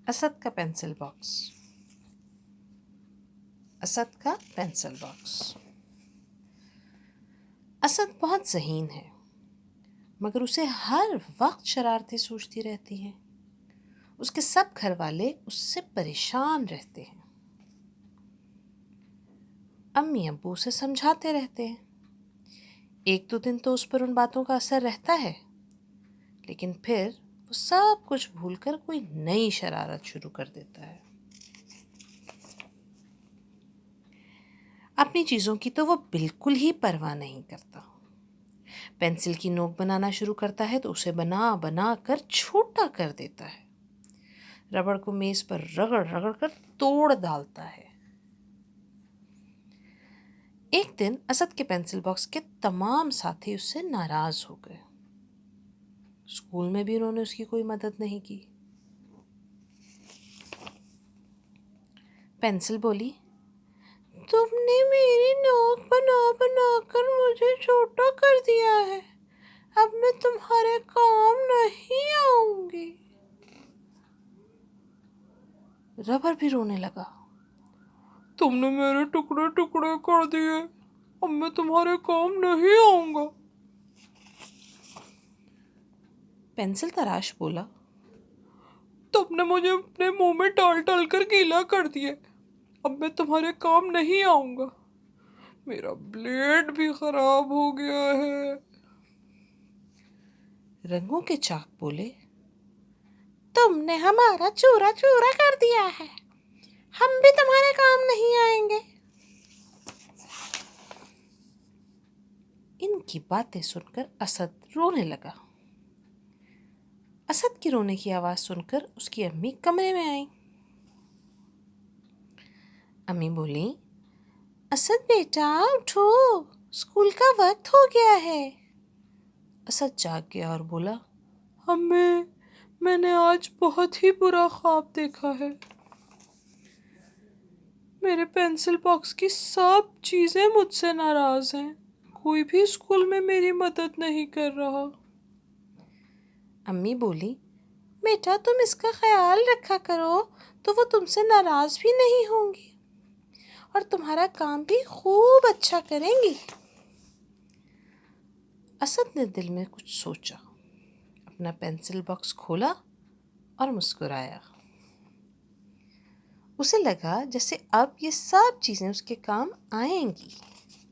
اسد کا pencil box. Asad کا pencil box. Asad بہت ذہین ہے، مگر اسے ہر وقت شرارتیں سوچتی رہتی ہیں۔ اس کے سب گھر والے اس سے پریشان رہتے ہیں۔ امی ابو اسے سمجھاتے رہتے ہیں۔ ایک دو دن تو اس پر ان باتوں کا اثر رہتا ہے، لیکن پھر وہ سب کچھ بھول کر کوئی نئی شرارت شروع کر دیتا ہے۔ اپنی چیزوں کی تو وہ بالکل ہی پرواہ نہیں کرتا۔ پینسل کی نوک بنانا شروع کرتا ہے تو اسے بنا بنا کر چھوٹا کر دیتا ہے۔ ربڑ کو میز پر رگڑ رگڑ کر توڑ ڈالتا ہے۔ ایک دن اسد کے پینسل باکس کے تمام ساتھی اس سے ناراض ہو گئے۔ اسکول میں بھی انہوں نے اس کی کوئی مدد نہیں کی۔ پینسل بولی، تم نے میری نوک بنا بنا کر مجھے چھوٹا کر دیا ہے، اب میں تمہارے کام نہیں آؤں گی۔ ربر بھی رونے لگا، تم نے میرے ٹکڑے ٹکڑے کر دیے، اب میں تمہارے کام نہیں آؤں گا۔ پینسل تراش بولا، تم نے مجھے اپنے منہ میں ڈال ڈال کر گیلا کر دیا، اب میں تمہارے کام نہیں آؤں گا۔ میرا بلیڈ بھی خراب ہو گیا ہے۔ رنگوں کے چاک بولے، تم نے ہمارا چورا چورا کر دیا ہے، ہم بھی تمہارے کام نہیں آئیں گے۔ ان کی باتیں سن کر اسد رونے لگا۔ اسد کی رونے کی آواز سن کر اس کی امی کمرے میں آئیں۔ امی بولیں، اسد بیٹا اٹھو، اسکول کا وقت ہو گیا ہے۔ اسد جاگ گیا اور بولا، امی میں نے آج بہت ہی برا خواب دیکھا ہے۔ میرے پینسل باکس کی سب چیزیں مجھ سے ناراض ہیں، کوئی بھی اسکول میں میری مدد نہیں کر رہا۔ امی بولی، بیٹا تم اس کا خیال رکھا کرو تو وہ تم سے ناراض بھی نہیں ہوں گی اور تمہارا کام بھی خوب اچھا کریں گی۔ اسد نے دل میں کچھ سوچا، اپنا پینسل باکس کھولا اور مسکرایا۔ اسے لگا جیسے اب یہ سب چیزیں اس کے کام آئیں گی۔